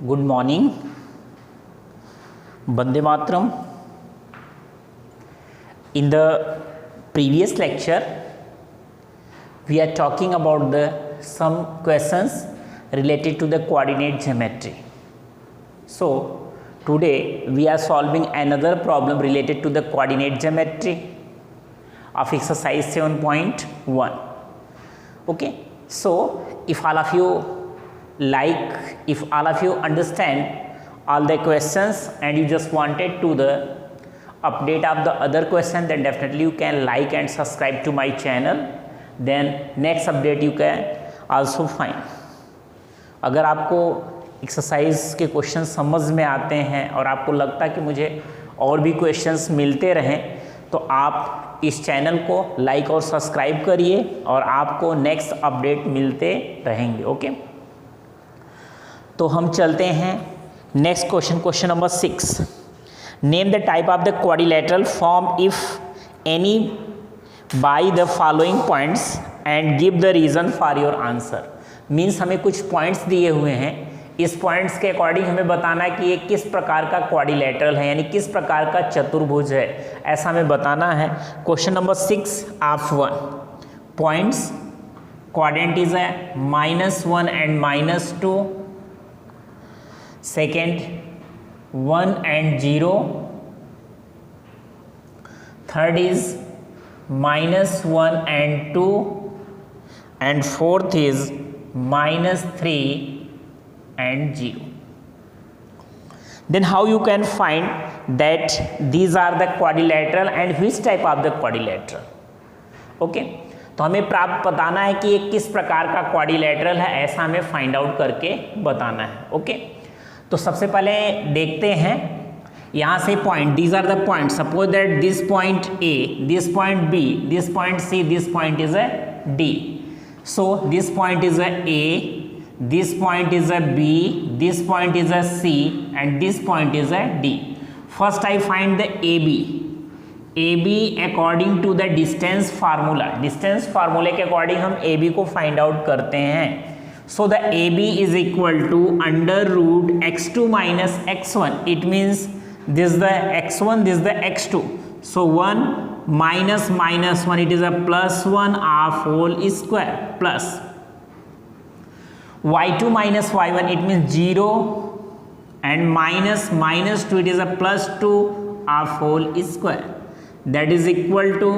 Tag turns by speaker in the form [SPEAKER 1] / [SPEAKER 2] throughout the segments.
[SPEAKER 1] Good morning. Bande Matram. In the previous lecture, we are talking about some questions related to the coordinate geometry. So, today we are solving another problem related to the coordinate geometry of exercise 7.1. Okay. So, if all of you understand all the questions and you just wanted to the update of the other question, then definitely you can like and subscribe to my channel. Then next update you can also find. अगर आपको exercise के question समझ में आते हैं और आपको लगता है कि मुझे और भी क्वेश्चंस मिलते रहें, तो आप इस चैनल को लाइक और सब्सक्राइब करिए और आपको नेक्स्ट अपडेट मिलते रहेंगे. ओके, तो हम चलते हैं next question number 6. Name the type of the quadrilateral form if any by the following points and give the reason for your answer. Means हमें कुछ पॉइंट्स दिए हुए हैं, इस पॉइंट्स के अकॉर्डिंग हमें बताना है कि ये किस प्रकार का क्वाड्रिलेटरल है, यानी किस प्रकार का चतुर्भुज है, ऐसा हमें बताना है. Question number 6 of 1. Points quadrant is -1 and -2. Second 1 and 0. Third is -1 and 2. and fourth is -3 and 0. Then how you can find that these are the quadrilateral and which type of the quadrilateral? Okay, तो हमें प्राप्त बताना है कि ये किस प्रकार का क्वाड्रिलेटरल है, ऐसा हमें फाइंड आउट करके बताना है. ओके, तो सबसे पहले देखते हैं यहाँ से point. These are the point. Suppose that this point A, this point B, this point C, this point is a D. So this point is a A, this point is a B, this point is a C, and this point is a D. First I find the AB. AB according to the distance formula. Distance formula के according हम AB को find out करते हैं. So the AB is equal to under root x2 minus x1. It means this is the x1, this is the x2. So 1 minus -1, it is a +1 of whole square, plus y2 minus y1, it means 0, and -2, it is a +2 of whole square, that is equal to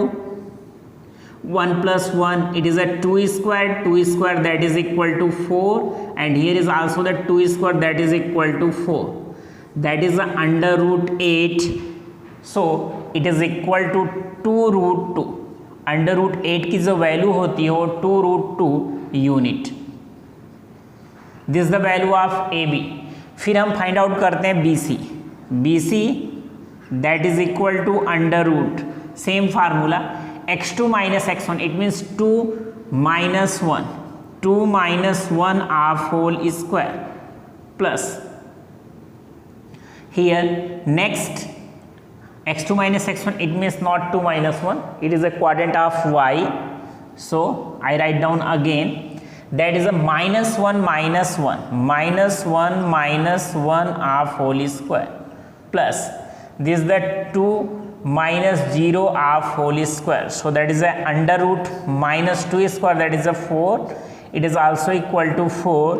[SPEAKER 1] 1 plus 1, it is a 2 square, that is equal to 4, and here is also the 2 square, that is equal to 4, that is under root 8. So it is equal to 2 root 2. Under root 8 की जो value होती है वो 2 root 2 unit. This the value of A B. फिर हम find out करते हैं B C. B C that is equal to under root, same formula, x2 minus x1, it means 2 minus 1, 2 minus 1 of whole square, plus here next x2 minus x1, it means not 2 minus 1, it is a quadrant of y. So I write down again, that is a -1 minus 1, -1 minus 1 of whole square, plus this is the 2 minus 0 of whole square. So that is a under root -2 square, that is a 4, it is also equal to 4.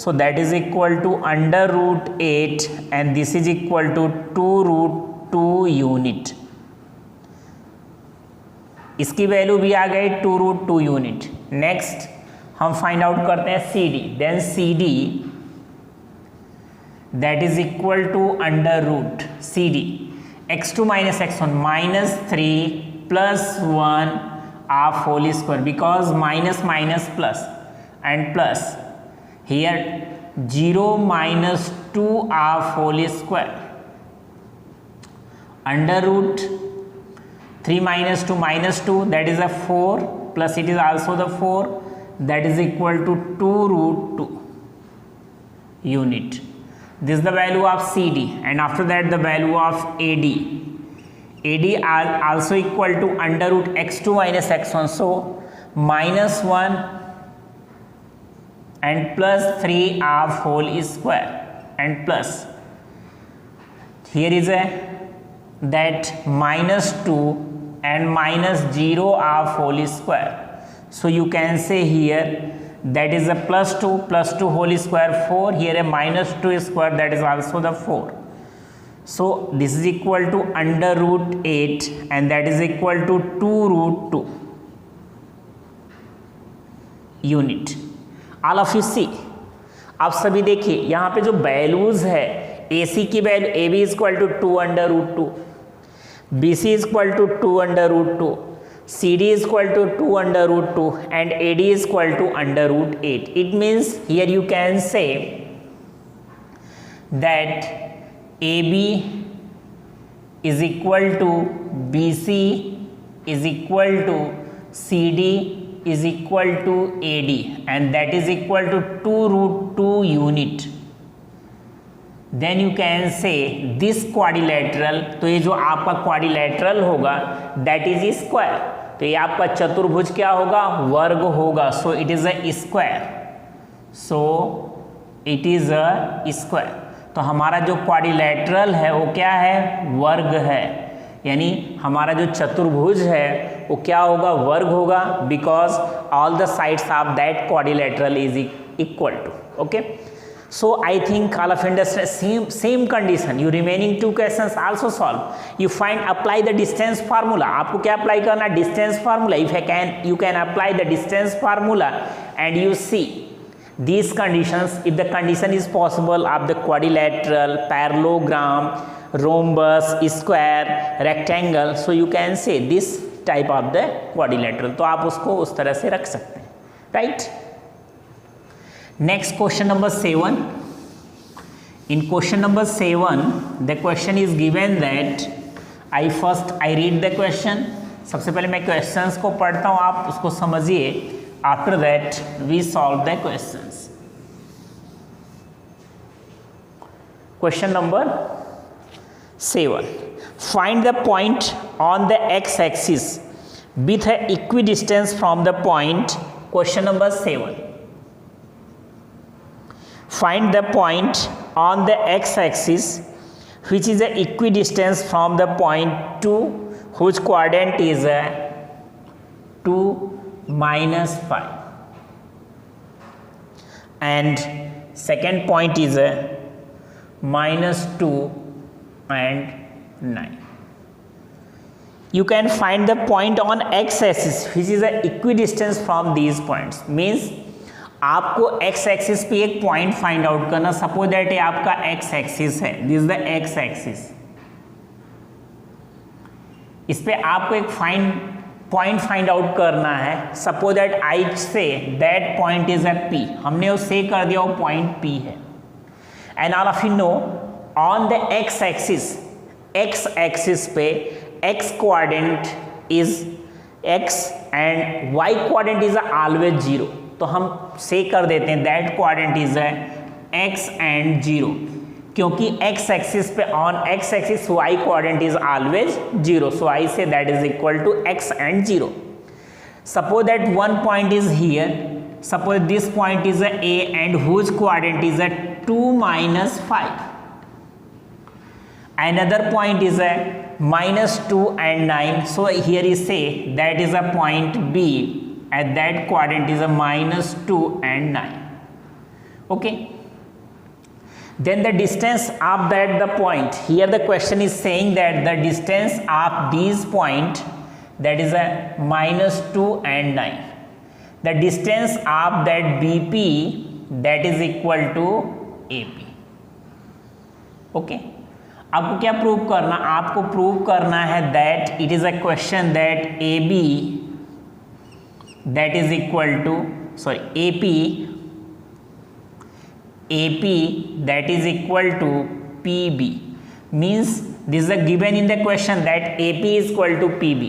[SPEAKER 1] So that is equal to under root 8, and this is equal to 2 root 2 unit. इसकी वैल्यू भी आ गई 2 root 2 unit. Next हम find out करते हैं C D. Then C D that is equal to under root C D x2 minus x1, -3 plus 1 of whole square, because minus plus, and plus here 0 minus 2 of whole square, under root 3 minus 2 minus 2, that is a 4, plus it is also the 4, that is equal to 2 root 2 unit. This is the value of CD, and after that the value of AD. AD are also equal to under root x2 minus x1, so -1 and +3 of whole square, and plus. Here is a that minus 2 and minus 0 are whole square. So you can say here that is a plus 2 whole square 4. Here a minus 2 square, that is also the 4. So this is equal to under root 8 and that is equal to 2 root 2 unit. All of you see, आप सभी देखिए यहाँ पे जो values है, A C की value A B is equal to 2 under root 2, B C is equal to 2 under root 2, C D is equal to 2 under root 2 and A D is equal to under root 8. It means here you can say that A B is equal to B C is equal to C D is equal to AD and that is equal to 2 root 2 unit. Then you can say this quadrilateral, तो ये जो आपका quadrilateral होगा that is square, तो ये आपका चतुर्भुज क्या होगा, वर्ग होगा. So it is a square. So it is a square. तो हमारा जो quadrilateral है वो क्या है, वर्ग है. यानी हमारा जो चतुर्भुज है वो क्या होगा, वर्ग होगा, because all the sides of that quadrilateral is equal to. Okay, so I think all of understand same condition. You remaining 2 questions also solve. You find apply the distance formula. आपको क्या अप्लाई करना, distance formula. If you can apply the distance formula and you see these conditions, if the condition is possible of the quadrilateral, parallelogram, rhombus, square, rectangle, so you can say this type of the quadrilateral. तो आप उसको उस तरह से रख सकते हैं, right? Next question number 7. In question number 7, the question is given that I read the question. सबसे पहले मैं questions को पढ़ता हूँ, आप उसको समझिए. After that, we solve the questions. Question number 7. Find the point on the x-axis with an equidistance from the point. Question number 7. Find the point on the x-axis which is an equidistance from the point 2 whose quadrant is 2 minus 5, and second point is minus 2 and 9. You can find the point on x-axis which is an equidistance from these points. Means आपको x-axis पे एक point find out करना. Suppose that ये आपका x-axis है, this is the x-axis. इस पे आपको एक पॉइंट फाइंड आउट करना है. Suppose that I say that point is a P. हमने उसे कर दिया, वो पॉइंट P है. And all of you know on the x axis पे x quadrant is x and y quadrant is always 0. तो हम से कर देते हैं that quadrant is x and 0, क्योंकि x एक्सिस पे on x axis y quadrant is always 0. So I say that is equal to x and 0. Suppose that one point is here. Suppose this point is a and whose quadrant is 2 minus 5. Another point is minus 2 and 9. So here is say that is a point B and that quadrant is a minus 2 and 9. Okay. Then the distance of the point, here the question is saying that the distance of these point, that is a minus 2 and 9. The distance of that BP, that is equal to AP. Okay. आपको क्या prove करना, आपको prove करना है that it is a question that AB that is equal to AP that is equal to PB. Means this is a given in the question that AP is equal to PB.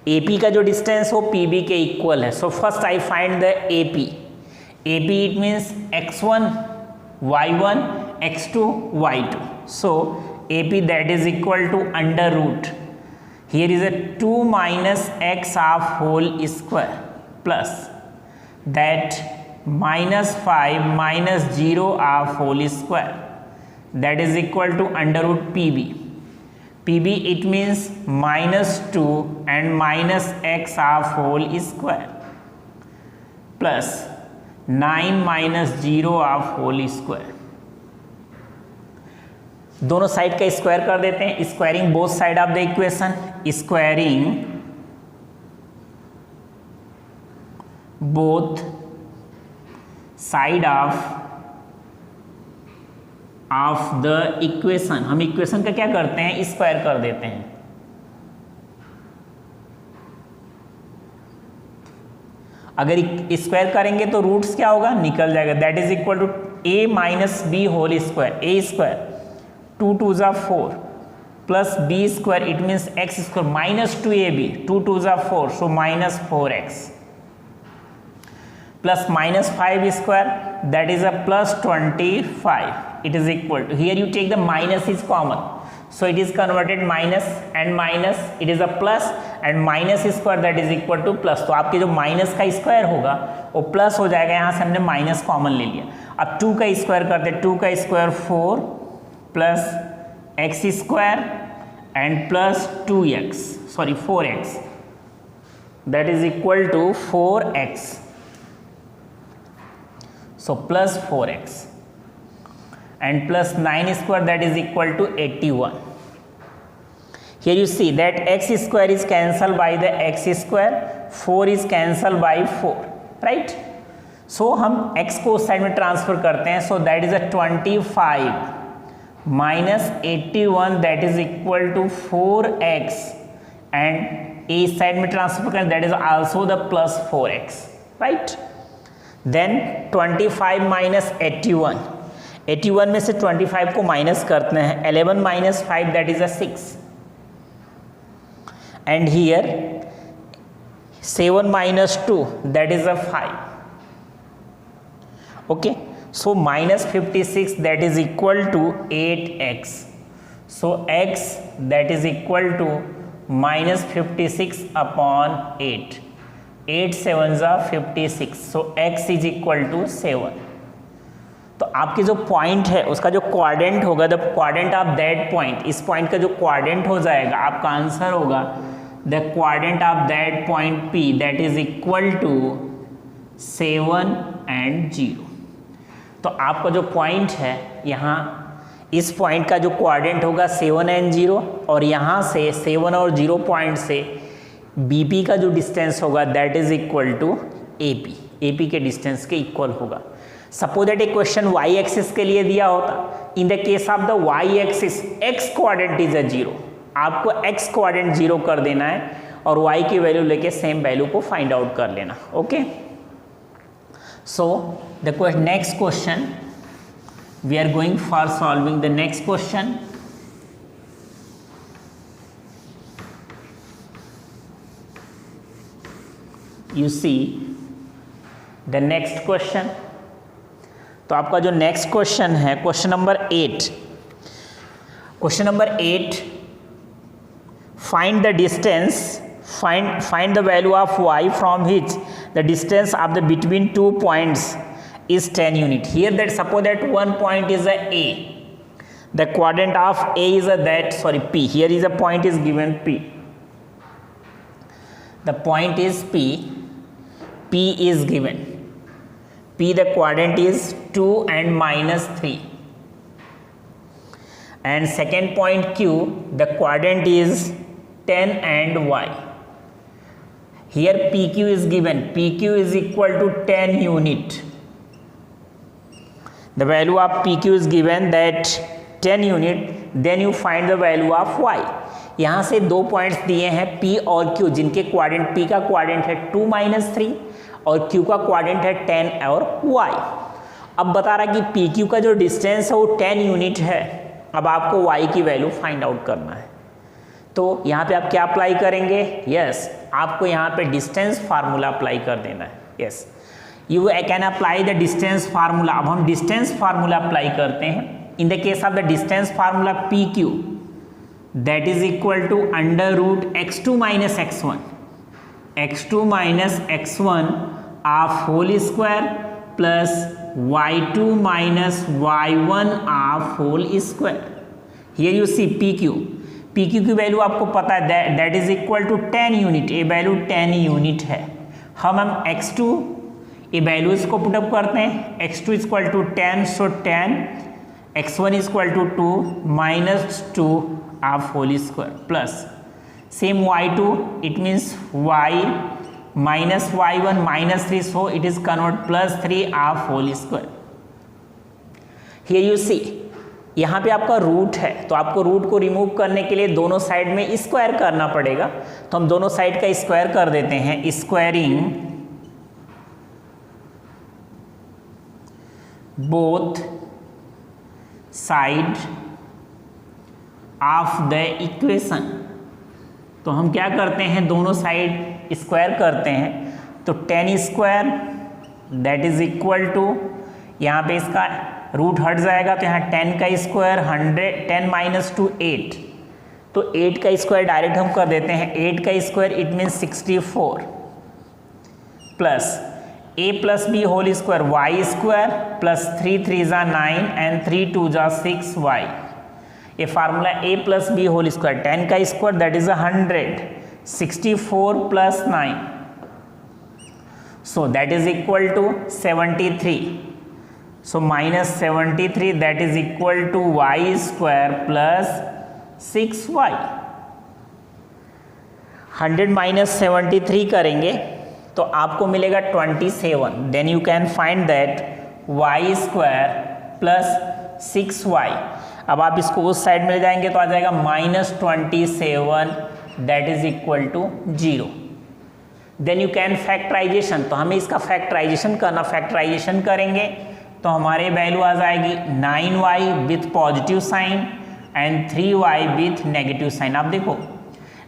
[SPEAKER 1] AP का जो distance हो PB के equal है. So first I find the AP. AP it means x1 y1 x2 y2. So AP that is equal to under root. Here is a 2 minus x of whole square plus that minus 5 minus 0 of whole square that is equal to under root PB. PB it means -2 and minus x half whole square plus 9 minus 0 half whole square. दोनों side का square कर देते हैं. Squaring both side of the equation. Squaring both side of the equation. हम equation का क्या करते हैं, स्क्वायर कर देते हैं. अगर स्क्वायर करेंगे तो रूट्स क्या होगा, निकल जाएगा. That is equal to a minus B whole square. A square 2 2 जा 4 plus B square it means x square minus 2ab 2 2 जा 4 so minus 4x plus minus 5 square that is a plus 25. It is equal to, here you take the minus is common, so it is converted minus and minus, it is a plus and minus square that is equal to plus. तो आपके जो minus का square होगा वो plus हो जाएगा. यहाँ से हमने माइनस कॉमन ले लिया. अब 2 का स्क्वायर करते हैं. 2 का square 4 plus x square and plus 4x that is equal to 4x. So plus 4x and plus 9 square that is equal to 81. Here you see that x square is cancelled by the x square, 4 is cancelled by 4, right? So हम x को उस side में transfer करते हैं. So that is a 25 minus 81 that is equal to 4x and a side में transfer करें that is also the plus 4x, right? Then 25 minus 81 में से 25 को माइनस करते हैं. 11 minus 5 that is a 6 and here 7 minus 2 that is a 5. Okay, so minus 56 that is equal to 8x. So x that is equal to minus 56 upon 8. 8 7 जा 56. So x is equal to 7. तो आपके जो point है उसका जो quadrant होगा, the quadrant of that point, इस point का जो क्वाड्रेंट हो जाएगा आपका आंसर होगा the quadrant of that point P that is equal to 7 and 0. तो आपका जो पॉइंट है यहाँ, इस पॉइंट का जो क्वाड्रेंट होगा 7 and 0 और यहाँ से 7 और 0 पॉइंट से बीपी का जो डिस्टेंस होगा that is equal to AP के डिस्टेंस के इक्वल होगा. Suppose that a question y axis के लिए दिया होता. In the case of the y axis x quadrant is a 0. आपको एक्स क्वाड्रेंट 0 कर देना है और वाई की वैल्यू लेके सेम वैल्यू को फाइंड आउट कर लेना. Okay, so the next question we are going for solving the next question. You see the next question. तो आपका जो नेक्स्ट क्वेश्चन है question number 8. Question number 8, find the distance, find the value of y from which the distance of the between 2 points is 10 unit. Here that suppose that one point is a A, the quadrant of A is a P. Here is a point is given P. The point is P is given. P the quadrant is 2 and minus 3. And second point Q, the quadrant is 10 and y. Here PQ is given. PQ is equal to 10 unit. The value of PQ is given that 10 unit. Then you find the value of y. यहाँ से दो points दिए हैं P और Q जिनके quadrant, P का quadrant है 2 minus 3 और Q का क्वाड्रेंट है 10 और y. अब बता रहा है कि PQ का जो डिस्टेंस है वो 10 यूनिट है. अब आपको y की वैल्यू फाइंड आउट करना है. तो यहाँ पे आप क्या अप्लाई करेंगे? यस, आपको यहाँ पे डिस्टेंस फार्मूला अप्लाई कर देना है. Yes, you can apply the distance formula. अब हम डिस्टेंस फार्मूला अप्लाई करते हैं. इन the case of the distance formula PQ that is equal to under root x2 minus x1 of whole square plus y2 minus y1 half whole square. Here you see PQ की वैल्यू आपको पता है that is equal to 10 unit, ये वैल्यू 10 unit है। हम x2 ये वैल्यूज को पुटअप करते हैं, x2 equal to 10, so 10, x1 equal to 2 minus 2 half whole square plus same y2 it means y minus y1 minus 3, so it is convert plus 3 half whole square. Here you see यहाँ पे आपका root है, तो आपको root को remove करने के लिए दोनों साइड में स्क्वायर करना पड़ेगा, तो हम दोनों साइड का स्क्वायर कर देते हैं। Squaring both side of the equation, तो हम क्या करते हैं दोनों साइड स्क्वायर करते हैं, तो 10 square that is equal to, यहाँ पे इसका रूट हट जाएगा तो यहाँ 10 का स्क्वायर 100, 10 माइनस 2 8, तो 8 का स्क्वायर डायरेक्ट हम कर देते हैं, 8 का square it means 64 plus a plus b whole square y square plus 3 3 जा 9 एंड 3 2 जा 6 y। ये formula a plus b whole square 10 का square that is 100, 64 plus 9, so that is equal to 73, so minus 73 that is equal to y square plus 6y। 100 minus 73 करेंगे तो आपको मिलेगा 27, then you can find that y square plus 6y। अब आप इसको उस side में ले जाएंगे तो आ जाएगा -27 that is equal to 0। Then you can factorisation, तो हमें इसका फैक्टराइजेशन करना, फैक्टराइजेशन करेंगे तो हमारे वैल्यू आ जाएगी 9y with positive sign and 3y with negative sign. आप देखो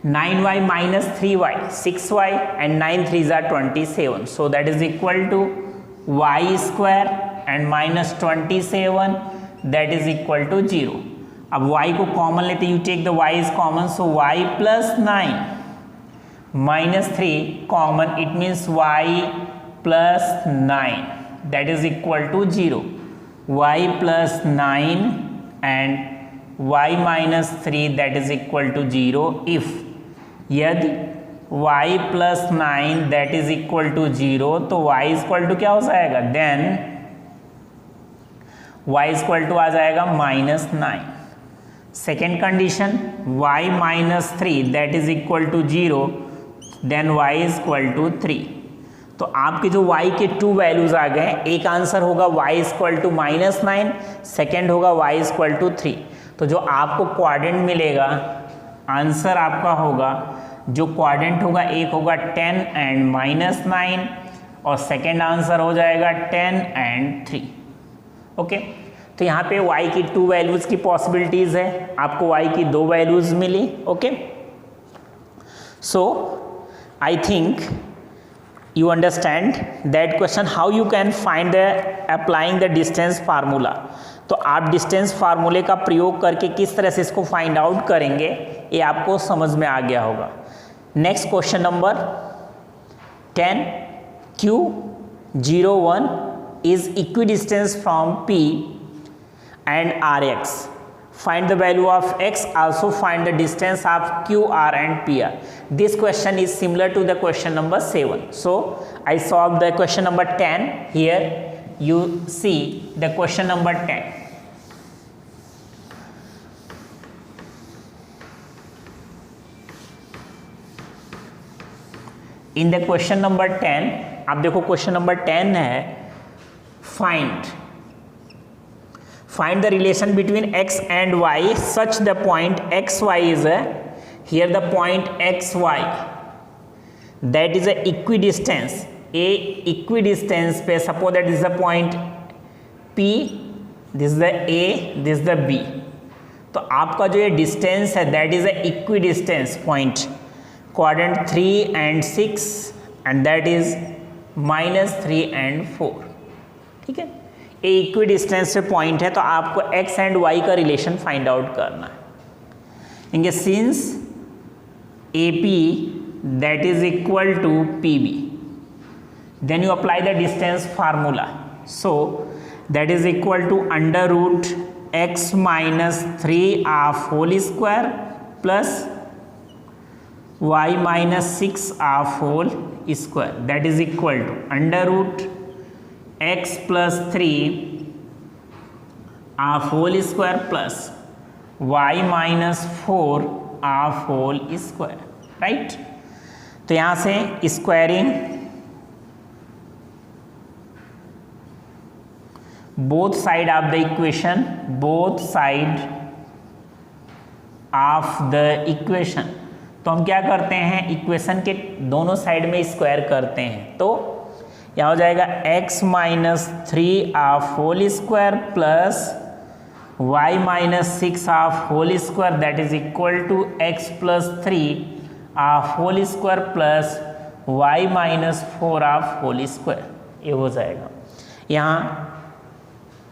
[SPEAKER 1] 9y minus 3y 6y and 9 3 ज़ा 27, so that is equal to y square and minus 27 that is equal to 0। अब y को कॉमन लेते, you take the y is common, so y plus 9 minus 3 common it means y plus 9 that is equal to 0, y plus 9 and y minus 3 that is equal to 0 if यदि y plus 9 that is equal to 0 तो y equal to क्या हो जाएगा, then y equal to आ जाएगा -9। Second condition y minus 3 that is equal to 0 then y is equal to 3। तो आपके जो y के 2 वैल्यूज आ गए, एक आंसर होगा y इक्वल टू -9, सेकेंड होगा y इक्वल टू 3। तो जो आपको क्वाड्रेंट मिलेगा, आंसर आपका होगा, जो क्वाड्रेंट होगा एक होगा 10 एंड -9 और सेकेंड आंसर हो जाएगा 10 एंड 3। ओके, तो यहाँ पे y की 2 वैल्यूज की पॉसिबिलिटीज है, आपको y की 2 वैल्यूज मिली। Okay, so I think you understand that question how you can find the applying the distance formula। तो आप डिस्टेंस फार्मूले का प्रयोग करके किस तरह से इसको फाइंड आउट करेंगे ये आपको समझ में आ गया होगा। Next question number 10, Q01 is equidistant from P and Rx, find the value of x, also find the distance of QR and PR। This question is similar to the question number 7, so I solved the question number 10। Here you see the question number 10। In the question number 10 आप देखो question number 10 है, find the relation between x and y such the point xy is here the point xy that is a equidistance, a equidistance पे suppose that this is the point P, this is the A, this is the B। तो आपका जो ये distance है that is a equidistance point quadrant 3 and 6 and that is -3 and 4। ठीक है, ए equi distance पे point है तो आपको x एंड y का रिलेशन फाइंड आउट करना है। इंगे since AP that is equal to PB then you apply the distance formula। So that is equal to under root x minus 3 half whole square plus y minus 6 half whole square, that is equal to under root x plus 3 half whole square plus y minus 4 half whole square, right. तो यहां से squaring both side of the equation, both side of the equation, तो हम क्या करते हैं, equation के दोनों साइड में स्क्वायर करते हैं। तो यहाँ हो जाएगा x minus 3 half whole square plus y minus 6 half whole square, that is equal to x plus 3 half whole square plus y minus 4 half whole square, ये हो जाएगा। यहाँ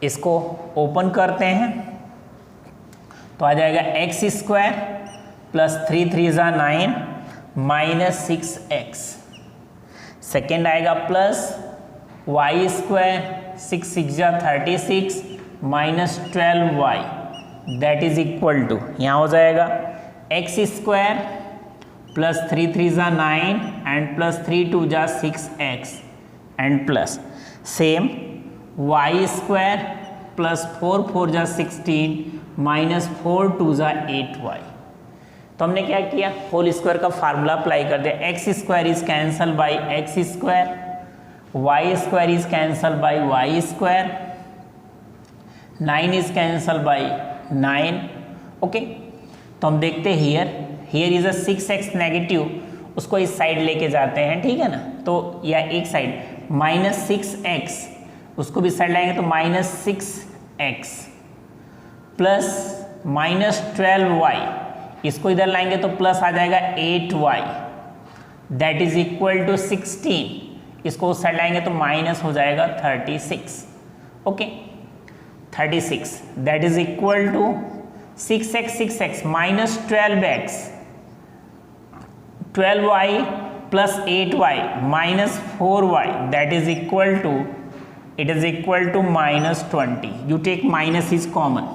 [SPEAKER 1] इसको ओपन करते हैं तो आ जाएगा एक्स स्क्वायर प्लस 3 3 ज़ा 9 माइनस 6x, सेकेंड आएगा प्लस वाई स्क्वायर 6 6 ज़ा 36 minus 12y, that is equal to, यहाँ हो जाएगा एक्स स्क्वायर प्लस 3 3 ज़ा 9 एंड प्लस 3 2 ज़ा 6x and plus same y square plus 4 4 ज़ा 16 माइनस 4 2 ज़ा 8y। तो हमने क्या किया, होल स्क्वायर का फार्मूला अप्लाई कर दिया, x square is cancel by x square, y square is cancel by y square, 9 is cancel by 9, okay. तो हम देखते हैं here is a 6x negative, उसको इस साइड लेके जाते हैं, ठीक है ना। तो या एक साइड माइनस 6x, उसको भी साइड लाएंगे तो minus 6x plus minus 12y, इसको इधर लाएंगे तो प्लस आ जाएगा 8y, that is equal to 16, इसको उस साइड लाएंगे तो माइनस हो जाएगा 36, okay 36, that is equal to 6x minus 12x 12y plus 8y minus 4y, that is equal to, it is equal to minus 20. You take minus is common,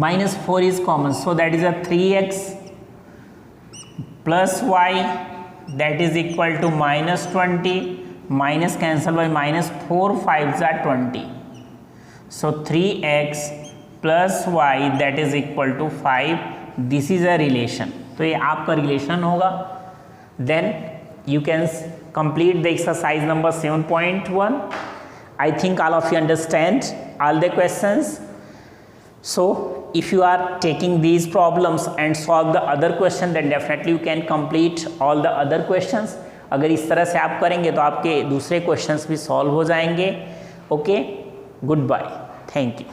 [SPEAKER 1] minus 4 is common, so that is a 3x plus y, that is equal to minus 20, minus cancel by minus 4 5 are 20, so 3x plus y, that is equal to 5. This is a relation, तो ये आपका relation होगा। Then you can complete the exercise number 7.1. I think all of you understand all the questions. So if you are taking these problems and solve the other question, then definitely you can complete all the other questions. अगर इस तरह से आप करेंगे तो आपके दूसरे questions भी solve हो जाएंगे। Okay, goodbye, thank you.